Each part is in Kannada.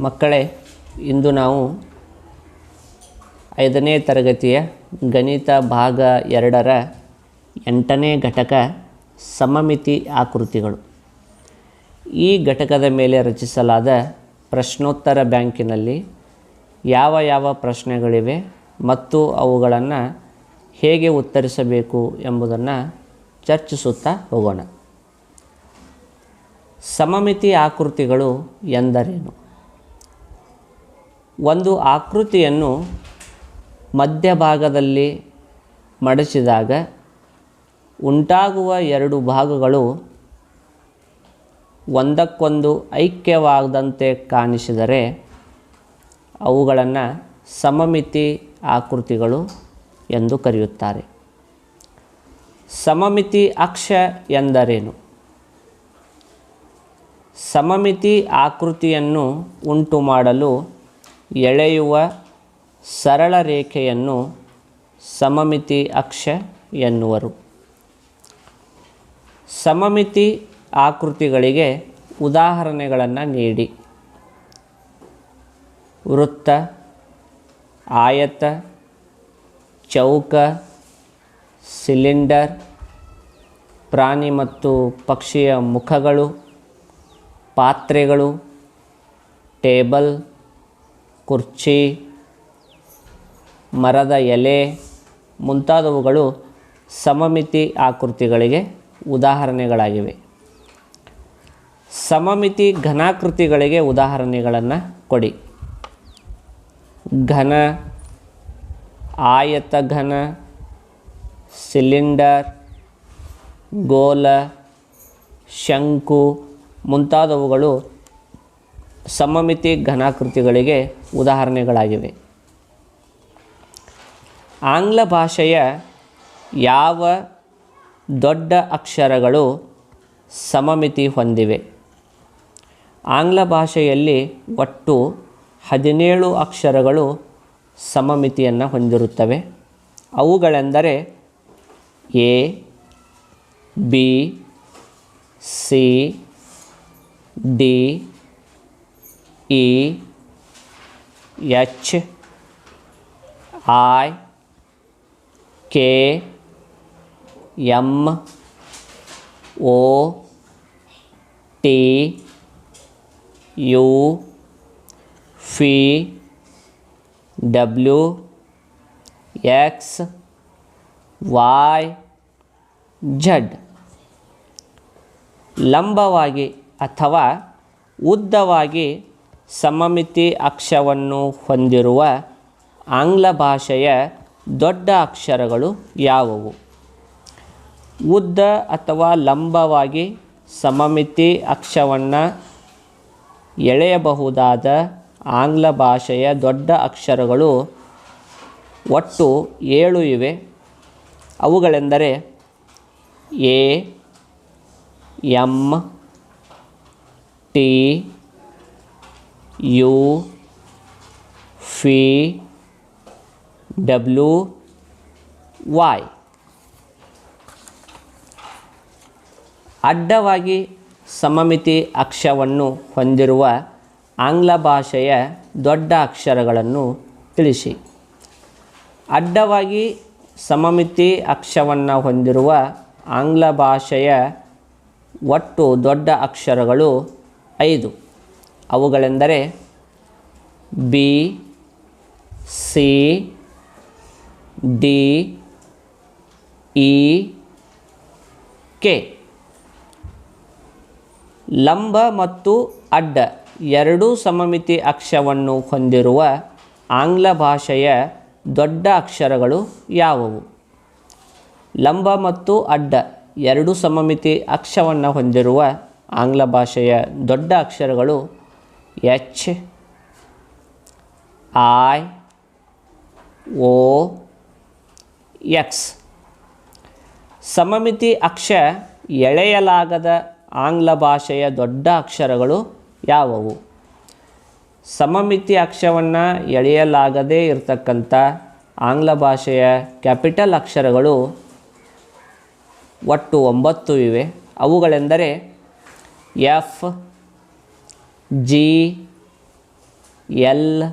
ಮಕ್ಕಳೇ, ಇಂದು ನಾವು 5ನೇ ತರಗತಿಯ ಗಣಿತ ಭಾಗ 2ರ 8ನೇ ಘಟಕ ಸಮಮಿತಿ ಆಕೃತಿಗಳು. ಈ ಘಟಕದ ಮೇಲೆ ರಚಿಸಲಾದ ಪ್ರಶ್ನೋತ್ತರ ಬ್ಯಾಂಕಿನಲ್ಲಿ ಯಾವ ಯಾವ ಪ್ರಶ್ನೆಗಳಿವೆ ಮತ್ತು ಅವುಗಳನ್ನು ಹೇಗೆ ಉತ್ತರಿಸಬೇಕು ಎಂಬುದನ್ನು ಚರ್ಚಿಸುತ್ತಾ ಹೋಗೋಣ. ಸಮಮಿತಿ ಆಕೃತಿಗಳು ಎಂದರೇನು? ಒಂದು ಆಕೃತಿಯನ್ನು ಮಧ್ಯಭಾಗದಲ್ಲಿ ಮಡಚಿದಾಗ ಉಂಟಾಗುವ ಎರಡು ಭಾಗಗಳು ಒಂದಕ್ಕೊಂದು ಐಕ್ಯವಾದಂತೆ ಕಾಣಿಸಿದರೆ ಅವುಗಳನ್ನು ಸಮಮಿತಿ ಆಕೃತಿಗಳು ಎಂದು ಕರೆಯುತ್ತಾರೆ. ಸಮಮಿತಿ ಅಕ್ಷ ಎಂದರೇನು? ಸಮಮಿತಿ ಆಕೃತಿಯನ್ನು ಉಂಟು ಮಾಡಲು ಎಳೆಯುವ ಸರಳ ರೇಖೆಯನ್ನು ಸಮಮಿತಿ ಅಕ್ಷ ಎನ್ನುವರು. ಸಮಮಿತಿ ಆಕೃತಿಗಳಿಗೆ ಉದಾಹರಣೆಗಳನ್ನು ನೀಡಿ. ವೃತ್ತ, ಆಯತ, ಚೌಕ, ಸಿಲಿಂಡರ್, ಪ್ರಾಣಿ ಮತ್ತು ಪಕ್ಷಿಯ ಮುಖಗಳು, ಪಾತ್ರೆಗಳು, ಟೇಬಲ್, ಕುರ್ಚಿ, ಮರದ ಎಲೆ ಮುಂತಾದವುಗಳು ಸಮಮಿತಿ ಆಕೃತಿಗಳಿಗೆ ಉದಾಹರಣೆಗಳಾಗಿವೆ. ಸಮಮಿತಿ ಘನಾಕೃತಿಗಳಿಗೆ ಉದಾಹರಣೆಗಳನ್ನು ಕೊಡಿ. ಘನ, ಆಯತ ಘನ, ಸಿಲಿಂಡರ್, ಗೋಲ, ಶಂಕು ಮುಂತಾದವುಗಳು ಸಮಮಿತಿ ಘನಾಕೃತಿಗಳಿಗೆ ಉದಾಹರಣೆಗಳಾಗಿವೆ. ಆಂಗ್ಲ ಭಾಷೆಯ ಯಾವ ದೊಡ್ಡ ಅಕ್ಷರಗಳು ಸಮಮಿತಿ ಹೊಂದಿವೆ? ಆಂಗ್ಲ ಭಾಷೆಯಲ್ಲಿ ಒಟ್ಟು 17 ಅಕ್ಷರಗಳು ಸಮಮಿತಿಯನ್ನು ಹೊಂದಿರುತ್ತವೆ. ಅವುಗಳೆಂದರೆ A, B, C, D, E, H, I, K, M, O, T, U, V, W, X, Y, Z. ಲಂಬವಾಗಿ ಅಥವಾ ಉದ್ದವಾಗಿ ಸಮಮಿತಿ ಅಕ್ಷವನ್ನು ಹೊಂದಿರುವ ಆಂಗ್ಲ ಭಾಷೆಯ ದೊಡ್ಡ ಅಕ್ಷರಗಳು ಯಾವುವು? ಉದ್ದ ಅಥವಾ ಲಂಬವಾಗಿ ಸಮಮಿತಿ ಅಕ್ಷವನ್ನು ಎಳೆಯಬಹುದಾದ ಆಂಗ್ಲ ಭಾಷೆಯ ದೊಡ್ಡ ಅಕ್ಷರಗಳು ಒಟ್ಟು 7 ಇವೆ. ಅವುಗಳೆಂದರೆ A, M, T, U, V, W, Y. ಅಡ್ಡವಾಗಿ ಸಮಮಿತಿ ಅಕ್ಷವನ್ನು ಹೊಂದಿರುವ ಆಂಗ್ಲ ಭಾಷೆಯ ದೊಡ್ಡ ಅಕ್ಷರಗಳನ್ನು ತಿಳಿಸಿ. ಅಡ್ಡವಾಗಿ ಸಮಮಿತಿ ಅಕ್ಷವನ್ನು ಹೊಂದಿರುವ ಆಂಗ್ಲ ಭಾಷೆಯ ಒಟ್ಟು ದೊಡ್ಡ ಅಕ್ಷರಗಳು 5. ಅವುಗಳೆಂದರೆ B, C, D, E, K. ಲಂಬ ಮತ್ತು ಅಡ್ಡ ಎರಡೂ ಸಮಮಿತಿ ಅಕ್ಷವನ್ನು ಹೊಂದಿರುವ ಆಂಗ್ಲ ಭಾಷೆಯ ದೊಡ್ಡ ಅಕ್ಷರಗಳು ಯಾವುವು? ಲಂಬ ಮತ್ತು ಅಡ್ಡ ಎರಡು ಸಮಮಿತಿ ಅಕ್ಷವನ್ನು ಹೊಂದಿರುವ ಆಂಗ್ಲ ಭಾಷೆಯ ದೊಡ್ಡ ಅಕ್ಷರಗಳು ಎಚ್, ಐ, ಓ, ಎಕ್ಸ್. ಸಮಮಿತಿ ಅಕ್ಷ ಎಳೆಯಲಾಗದ ಆಂಗ್ಲ ಭಾಷೆಯ ದೊಡ್ಡ ಅಕ್ಷರಗಳು ಯಾವುವು? ಸಮಮಿತಿ ಅಕ್ಷವನ್ನು ಎಳೆಯಲಾಗದೇ ಇರತಕ್ಕಂಥ ಆಂಗ್ಲ ಭಾಷೆಯ ಕ್ಯಾಪಿಟಲ್ ಅಕ್ಷರಗಳು ಒಟ್ಟು 9 ಇವೆ. ಅವುಗಳೆಂದರೆ F, G, L,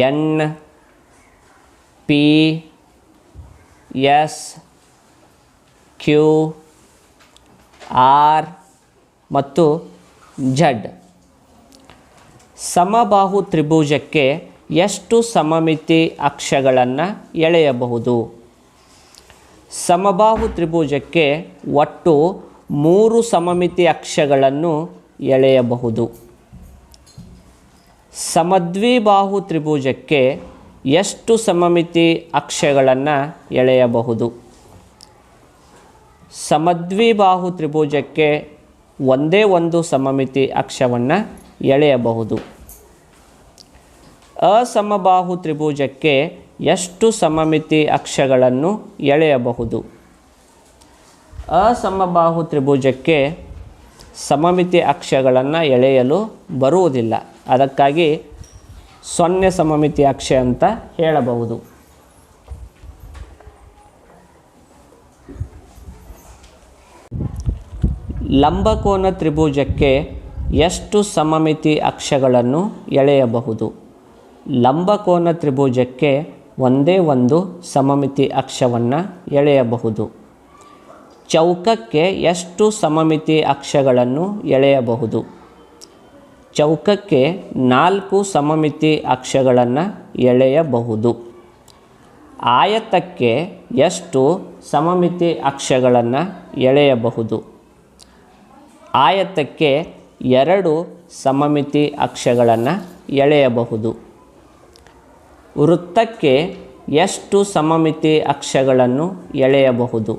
N, P, S, Q, R ಮತ್ತು ಝಡ್. ಸಮಬಾಹು ತ್ರಿಭುಜಕ್ಕೆ ಎಷ್ಟು ಸಮಮಿತಿ ಅಕ್ಷಗಳನ್ನು ಎಳೆಯಬಹುದು? ಸಮಬಾಹು ತ್ರಿಭುಜಕ್ಕೆ ಒಟ್ಟು 3 ಸಮಮಿತಿ ಅಕ್ಷಗಳನ್ನು ಎಳೆಯಬಹುದು. ಸಮದ್ವಿಬಾಹು ತ್ರಿಭುಜಕ್ಕೆ ಎಷ್ಟು ಸಮಮಿತಿ ಅಕ್ಷಗಳನ್ನು ಎಳೆಯಬಹುದು? ಸಮದ್ವಿಬಾಹು ತ್ರಿಭುಜಕ್ಕೆ ಒಂದೇ ಒಂದು ಸಮಮಿತಿ ಅಕ್ಷವನ್ನು ಎಳೆಯಬಹುದು. ಅಸಮಬಾಹು ತ್ರಿಭುಜಕ್ಕೆ ಎಷ್ಟು ಸಮಮಿತಿ ಅಕ್ಷಗಳನ್ನು ಎಳೆಯಬಹುದು? ಅಸಮಬಾಹು ತ್ರಿಭುಜಕ್ಕೆ ಸಮಮಿತಿ ಅಕ್ಷಗಳನ್ನು ಎಳೆಯಲು ಬರುವುದಿಲ್ಲ. ಅದಕ್ಕಾಗಿ 0 ಸಮಮಿತಿ ಅಕ್ಷ ಅಂತ ಹೇಳಬಹುದು. ಲಂಬಕೋನ ತ್ರಿಭುಜಕ್ಕೆ ಎಷ್ಟು ಸಮಮಿತಿ ಅಕ್ಷಗಳನ್ನು ಎಳೆಯಬಹುದು? ಲಂಬಕೋನ ತ್ರಿಭುಜಕ್ಕೆ ಒಂದೇ ಒಂದು ಸಮಮಿತಿ ಅಕ್ಷವನ್ನು ಎಳೆಯಬಹುದು. ಚೌಕಕ್ಕೆ ಎಷ್ಟು ಸಮಮಿತಿ ಅಕ್ಷಗಳನ್ನು ಎಳೆಯಬಹುದು? ಚೌಕಕ್ಕೆ 4 ಸಮಮಿತಿ ಅಕ್ಷಗಳನ್ನು ಎಳೆಯಬಹುದು. ಆಯತಕ್ಕೆ ಎಷ್ಟು ಸಮಮಿತಿ ಅಕ್ಷಗಳನ್ನು ಎಳೆಯಬಹುದು? ಆಯತಕ್ಕೆ 2 ಸಮಮಿತಿ ಅಕ್ಷಗಳನ್ನು ಎಳೆಯಬಹುದು. ವೃತ್ತಕ್ಕೆ ಎಷ್ಟು ಸಮಮಿತಿ ಅಕ್ಷಗಳನ್ನು ಎಳೆಯಬಹುದು?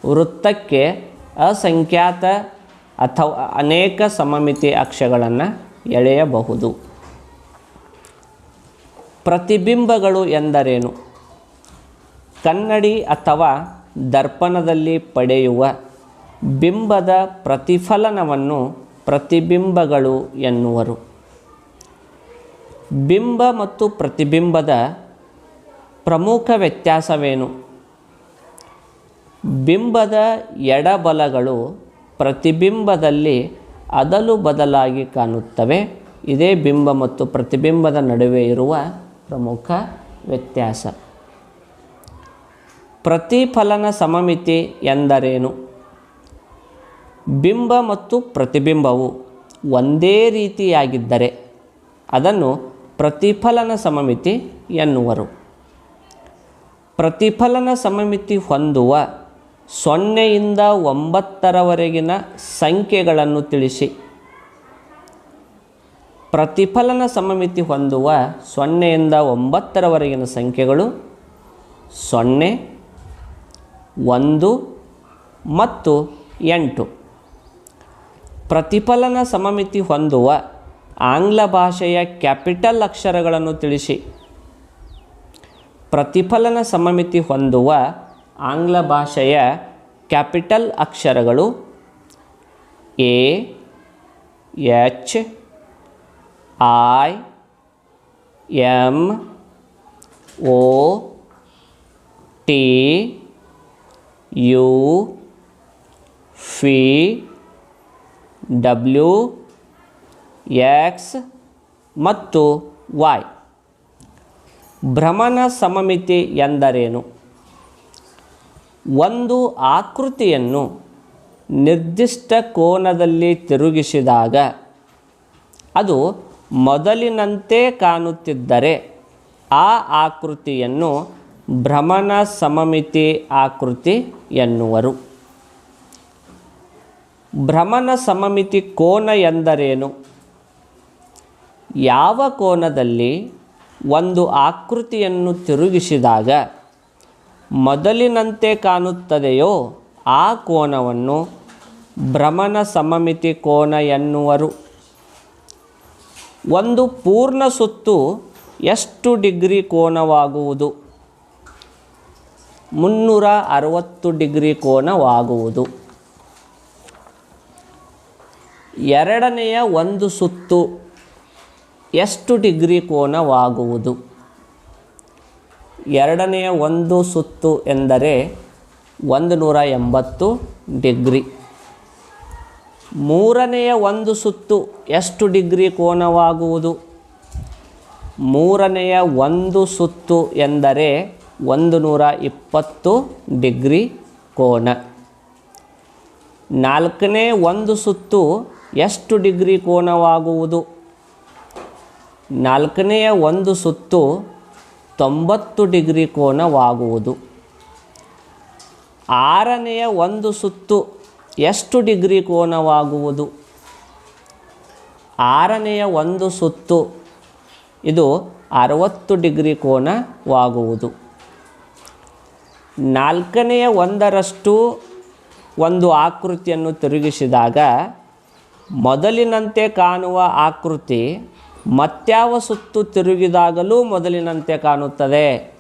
ವೃತ್ತಕ್ಕೆ ಅಸಂಖ್ಯಾತ ಅಥವಾ ಅನೇಕ ಸಮಮಿತಿ ಅಕ್ಷಗಳನ್ನು ಎಳೆಯಬಹುದು. ಪ್ರತಿಬಿಂಬಗಳು ಎಂದರೇನು? ಕನ್ನಡಿ ಅಥವಾ ದರ್ಪಣದಲ್ಲಿ ಪಡೆಯುವ ಬಿಂಬದ ಪ್ರತಿಫಲನವನ್ನು ಪ್ರತಿಬಿಂಬಗಳು ಎನ್ನುವರು. ಬಿಂಬ ಮತ್ತು ಪ್ರತಿಬಿಂಬದ ಪ್ರಮುಖ ವ್ಯತ್ಯಾಸವೇನು? ಬಿಂಬದ ಎಡಬಲಗಳು ಪ್ರತಿಬಿಂಬದಲ್ಲಿ ಅದಲು ಬದಲಾಗಿ ಕಾಣುತ್ತವೆ. ಇದೇ ಬಿಂಬ ಮತ್ತು ಪ್ರತಿಬಿಂಬದ ನಡುವೆ ಇರುವ ಪ್ರಮುಖ ವ್ಯತ್ಯಾಸ. ಪ್ರತಿಫಲನ ಸಮಮಿತಿ ಎಂದರೇನು? ಬಿಂಬ ಮತ್ತು ಪ್ರತಿಬಿಂಬವು ಒಂದೇ ರೀತಿಯಾಗಿದ್ದರೆ ಅದನ್ನು ಪ್ರತಿಫಲನ ಸಮಮಿತಿ ಎನ್ನುವರು. ಪ್ರತಿಫಲನ ಸಮಮಿತಿ ಹೊಂದುವ 0 ಇಂದ 9ರವರೆಗಿನ ಸಂಖ್ಯೆಗಳನ್ನು ತಿಳಿಸಿ. ಪ್ರತಿಫಲನ ಸಮಮಿತಿ ಹೊಂದುವ 0 ಇಂದ 9ರವರೆಗಿನ ಸಂಖ್ಯೆಗಳು 0, 1 ಮತ್ತು 8. ಪ್ರತಿಫಲನ ಸಮಮಿತಿ ಹೊಂದುವ ಆಂಗ್ಲ ಭಾಷೆಯ ಕ್ಯಾಪಿಟಲ್ ಅಕ್ಷರಗಳನ್ನು ತಿಳಿಸಿ. ಪ್ರತಿಫಲನ ಸಮಮಿತಿ ಹೊಂದುವ ಆಂಗ್ಲ ಭಾಷೆಯ ಕ್ಯಾಪಿಟಲ್ ಅಕ್ಷರಗಳು A, H, I, M, O, T, U, V, W, X ಮತ್ತು ವೈ. ಭ್ರಮಣ ಸಮಮಿತಿ ಎಂದರೇನು? ಒಂದು ಆಕೃತಿಯನ್ನು ನಿರ್ದಿಷ್ಟ ಕೋನದಲ್ಲಿ ತಿರುಗಿಸಿದಾಗ ಅದು ಮೊದಲಿನಂತೆ ಕಾಣುತ್ತಿದ್ದರೆ ಆ ಆಕೃತಿಯನ್ನು ಭ್ರಮಣ ಸಮಮಿತಿ ಆಕೃತಿ ಎನ್ನುವರು. ಭ್ರಮಣ ಸಮಮಿತಿ ಕೋನ ಎಂದರೇನು? ಯಾವ ಕೋನದಲ್ಲಿ ಒಂದು ಆಕೃತಿಯನ್ನು ತಿರುಗಿಸಿದಾಗ ಮೊದಲಿನಂತೆ ಕಾಣುತ್ತದೆಯೋ ಆ ಕೋನವನ್ನು ಭ್ರಮಣ ಸಮಮಿತಿ ಕೋನ ಎನ್ನುವರು. ಒಂದು ಪೂರ್ಣ ಸುತ್ತು ಎಷ್ಟು ಡಿಗ್ರಿ ಕೋನವಾಗುವುದು? 360 ಡಿಗ್ರಿ ಕೋನವಾಗುವುದು. ಎರಡನೆಯ ಒಂದು ಸುತ್ತು ಎಷ್ಟು ಡಿಗ್ರಿ ಕೋನವಾಗುವುದು? ಎರಡನೆಯ ಒಂದು ಸುತ್ತು ಎಂದರೆ 180 ಡಿಗ್ರಿ. ಮೂರನೆಯ ಒಂದು ಸುತ್ತು ಎಷ್ಟು ಡಿಗ್ರಿ ಕೋನವಾಗುವುದು? ಮೂರನೆಯ ಒಂದು ಸುತ್ತು ಎಂದರೆ 120 ಡಿಗ್ರಿ ಕೋನ. ನಾಲ್ಕನೇ ಒಂದು ಸುತ್ತು ಎಷ್ಟು ಡಿಗ್ರಿ ಕೋನವಾಗುವುದು? ನಾಲ್ಕನೆಯ ಒಂದು ಸುತ್ತು 90 ಡಿಗ್ರಿ ಕೋನವಾಗುವುದು. ಆರನೆಯ ಒಂದು ಸುತ್ತು ಎಷ್ಟು ಡಿಗ್ರಿ ಕೋನವಾಗುವುದು? ಆರನೆಯ ಒಂದು ಸುತ್ತು ಇದು 60 ಡಿಗ್ರಿ ಕೋನವಾಗುವುದು. ನಾಲ್ಕನೆಯ ಒಂದರಷ್ಟು ಒಂದು ಆಕೃತಿಯನ್ನು ತಿರುಗಿಸಿದಾಗ ಮೊದಲಿನಂತೆ ಕಾಣುವ ಆಕೃತಿ ಮತ್ಯಾವ ಸುತ್ತು ತಿರುಗಿದಾಗಲೂ ಮೊದಲಿನಂತೆ ಕಾಣುತ್ತದೆ?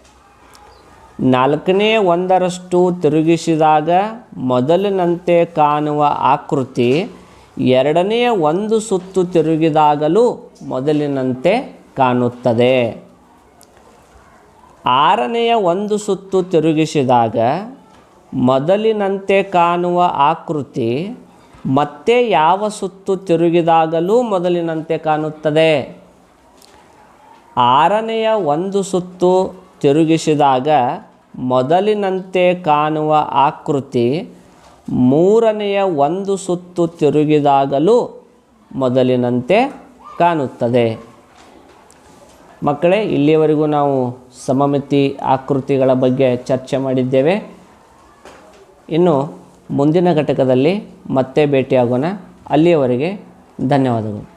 ನಾಲ್ಕನೆಯ ಒಂದರಷ್ಟು ತಿರುಗಿಸಿದಾಗ ಮೊದಲಿನಂತೆ ಕಾಣುವ ಆಕೃತಿ ಎರಡನೆಯ ಒಂದು ಸುತ್ತು ತಿರುಗಿದಾಗಲೂ ಮೊದಲಿನಂತೆ ಕಾಣುತ್ತದೆ. ಆರನೆಯ ಒಂದು ಸುತ್ತು ತಿರುಗಿಸಿದಾಗ ಮೊದಲಿನಂತೆ ಕಾಣುವ ಆಕೃತಿ ಮತ್ತೆ ಯಾವ ಸುತ್ತು ತಿರುಗಿದಾಗಲೂ ಮೊದಲಿನಂತೆ ಕಾಣುತ್ತದೆ? ಆರನೆಯ ಒಂದು ಸುತ್ತು ತಿರುಗಿಸಿದಾಗ ಮೊದಲಿನಂತೆ ಕಾಣುವ ಆಕೃತಿ ಮೂರನೆಯ ಒಂದು ಸುತ್ತು ತಿರುಗಿದಾಗಲೂ ಮೊದಲಿನಂತೆ ಕಾಣುತ್ತದೆ. ಮಕ್ಕಳೇ, ಇಲ್ಲಿಯವರೆಗೂ ನಾವು ಸಮಮಿತಿ ಆಕೃತಿಗಳ ಬಗ್ಗೆ ಚರ್ಚೆ ಮಾಡಿದ್ದೇವೆ. ಇನ್ನು ಮುಂದಿನ ಘಟಕದಲ್ಲಿ ಮತ್ತೆ ಭೇಟಿಯಾಗೋಣ. ಅಲ್ಲಿಯವರೆಗೆ ಧನ್ಯವಾದಗಳು.